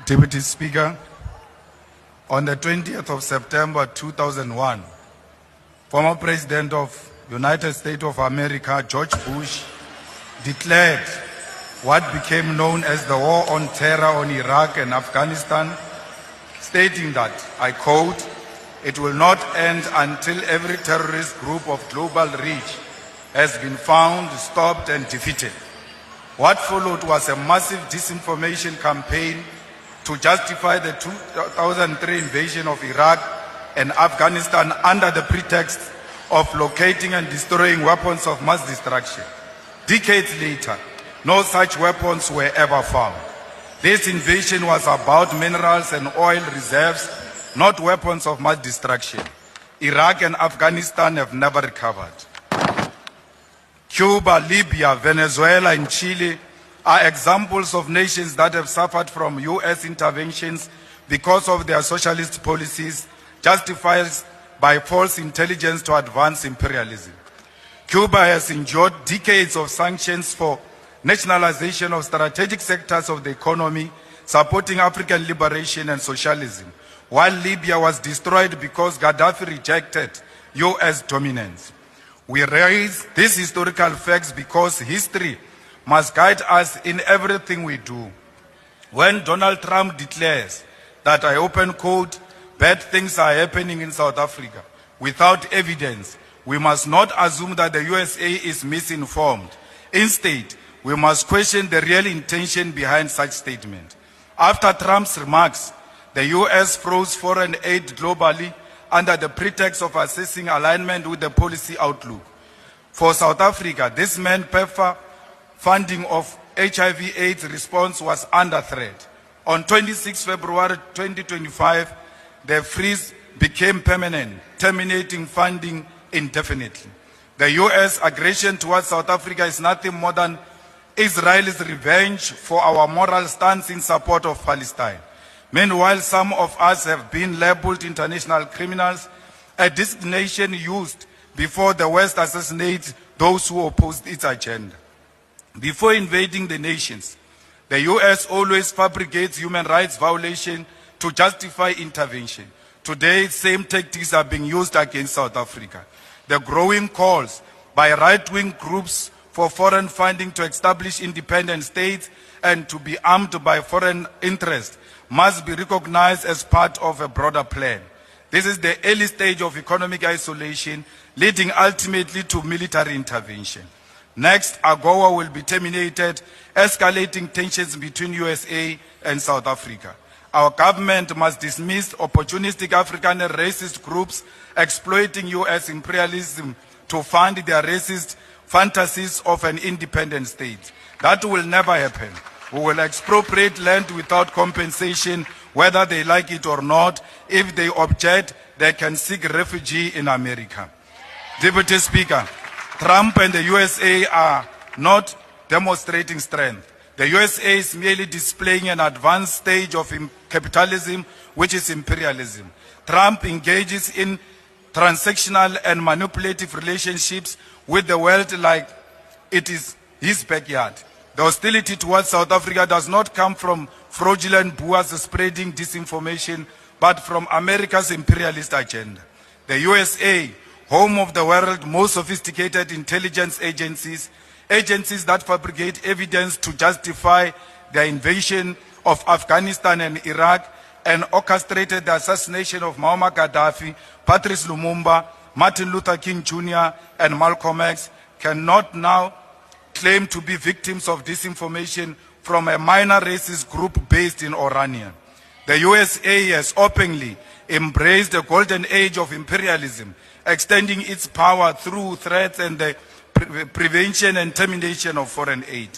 Deputy Speaker, on the 20th of September 2001, former President of United States of America, George Bush, declared what became known as the War on Terror on Iraq and Afghanistan, stating that, I quote, "It will not end until every terrorist group of global reach has been found, stopped, and defeated." What followed was a massive disinformation campaign to justify the 2003 invasion of Iraq and Afghanistan under the pretext of locating and destroying weapons of mass destruction. Decades later, no such weapons were ever found. This invasion was about minerals and oil reserves, not weapons of mass destruction. Iraq and Afghanistan have never recovered. Cuba, Libya, Venezuela, and Chile are examples of nations that have suffered from U.S. interventions because of their socialist policies, justified by false intelligence to advance imperialism. Cuba has endured decades of sanctions for nationalization of strategic sectors of the economy, supporting African liberation and socialism, while Libya was destroyed because Gaddafi rejected U.S. dominance. We raise these historical facts because history must guide us in everything we do. When Donald Trump declares that, I open quote, "bad things are happening in South Africa," without evidence, we must not assume that the USA is misinformed. Instead, we must question the real intention behind such statement. After Trump's remarks, the US froze foreign aid globally under the pretext of assessing alignment with the policy outlook. For South Africa, this meant PEPFAR funding of HIV/AIDS response was under threat. On 26 February 2025, the freeze became permanent, terminating funding indefinitely. The US aggression towards South Africa is nothing more than Israel's revenge for our moral stance in support of Palestine. Meanwhile, some of us have been labeled international criminals, a designation used before the West assassinates those who opposed its agenda. Before invading the nations, the US always fabricates human rights violations to justify intervention. Today, same tactics are being used against South Africa. The growing calls by right-wing groups for foreign funding to establish independent states and to be armed by foreign interests must be recognized as part of a broader plan. This is the early stage of economic isolation, leading ultimately to military intervention. Next, AGOA will be terminated, escalating tensions between USA and South Africa. Our government must dismiss opportunistic African and racist groups exploiting US imperialism to fund their racist fantasies of an independent state. That will never happen. We will expropriate land without compensation, whether they like it or not. If they object, they can seek refuge in America. Deputy Speaker, Trump and the USA are not demonstrating strength. The USA is merely displaying an advanced stage of capitalism, which is imperialism. Trump engages in transactional and manipulative relationships with the world like it is his backyard. The hostility towards South Africa does not come from fraudulent boers spreading disinformation, but from America's imperialist agenda. The USA, home of the world's most sophisticated intelligence agencies, agencies that fabricate evidence to justify the invasion of Afghanistan and Iraq, and orchestrated the assassination of Muammar Gaddafi, Patrice Lumumba, Martin Luther King Jr., and Malcolm X, cannot now claim to be victims of disinformation from a minor racist group based in Orania. The USA has openly embraced the golden age of imperialism, extending its power through threats and the prevention and termination of foreign aid.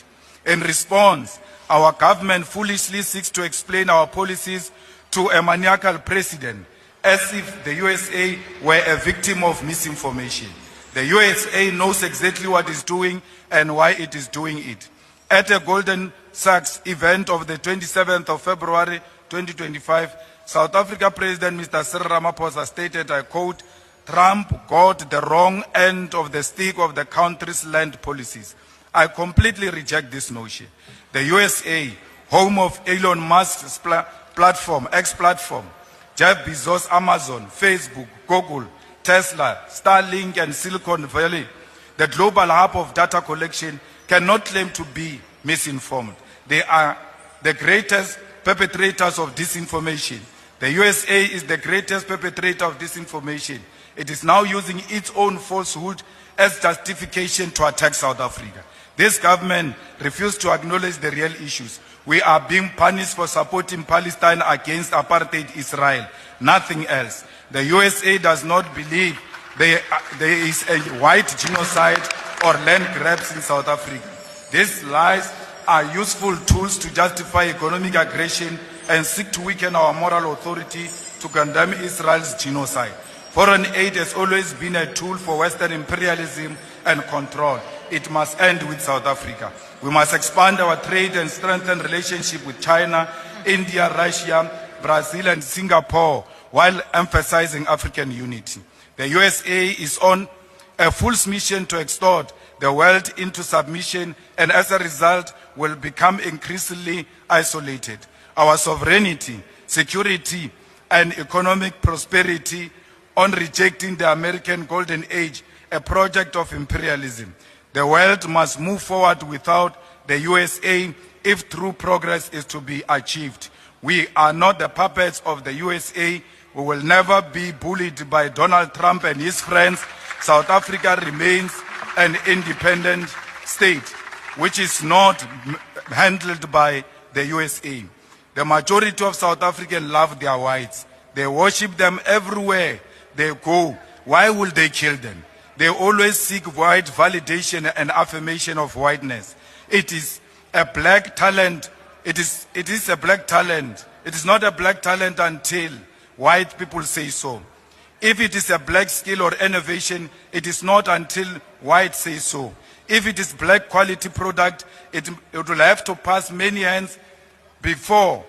In response, our government foolishly seeks to explain our policies to a maniacal president, as if the USA were a victim of misinformation. The USA knows exactly what it's doing and why it is doing it. At a Goldman Sachs event of the 27th of February 2025, South Africa President Mr. Cyril Ramaphosa stated, I quote, "Trump got the wrong end of the stick of the country's land policies. I completely reject this notion. The USA, home of Elon Musk's platform, X platform, Jeff Bezos, Amazon, Facebook, Google, Tesla, Starlink, and Silicon Valley, the global hub of data collection, cannot claim to be misinformed. They are the greatest perpetrators of disinformation. The USA is the greatest perpetrator of disinformation. It is now using its own falsehood as justification to attack South Africa. This government refused to acknowledge the real issues. We are being punished for supporting Palestine against apartheid Israel, nothing else. The USA does not believe there is a white genocide or land grabs in South Africa. These lies are useful tools to justify economic aggression and seek to weaken our moral authority to condemn Israel's genocide. Foreign aid has always been a tool for Western imperialism and control. It must end with South Africa. We must expand our trade and strengthen relationship with China, India, Russia, Brazil, and Singapore while emphasizing African unity. The USA is on a full mission to extort the world into submission, and as a result will become increasingly isolated. Our sovereignty, security, and economic prosperity on rejecting the American Golden Age, a project of imperialism. The world must move forward without the USA if true progress is to be achieved. We are not the puppets of the USA. We will never be bullied by Donald Trump and his friends. South Africa remains an independent state, which is not handled by the USA. The majority of South Africans love their whites. They worship them everywhere they go. Why will they kill them? They always seek white validation and affirmation of whiteness. It is a black talent. It is a black talent. It is not a black talent until white people say so. If it is a black skill or innovation, it is not until white say so. If it is black quality product, it will have to pass many hands before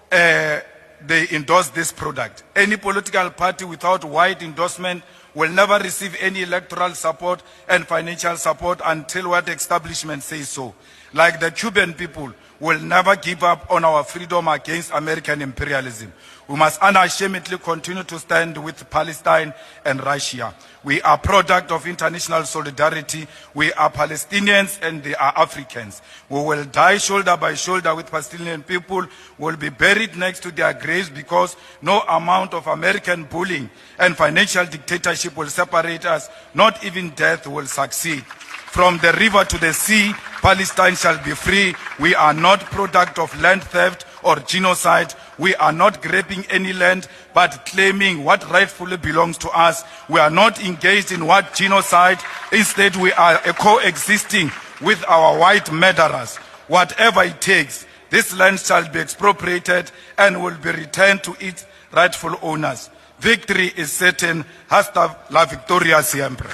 they endorse this product. Any political party without white endorsement will never receive any electoral support and financial support until white establishment says so. Like the Cuban people will never give up on our freedom against American imperialism. We must unashamedly continue to stand with Palestine and Russia. We are product of international solidarity. We are Palestinians and they are Africans. We will die shoulder by shoulder with Palestinian people. We will be buried next to their graves because no amount of American bullying and financial dictatorship will separate us. Not even death will succeed. From the river to the sea, Palestine shall be free. We are not product of land theft or genocide. We are not grabbing any land, but claiming what rightfully belongs to us. We are not engaged in what genocide. Instead, we are coexisting with our white murderers. Whatever it takes, this land shall be expropriated and will be returned to its rightful owners. Victory is certain. Hasta la victoria siempre.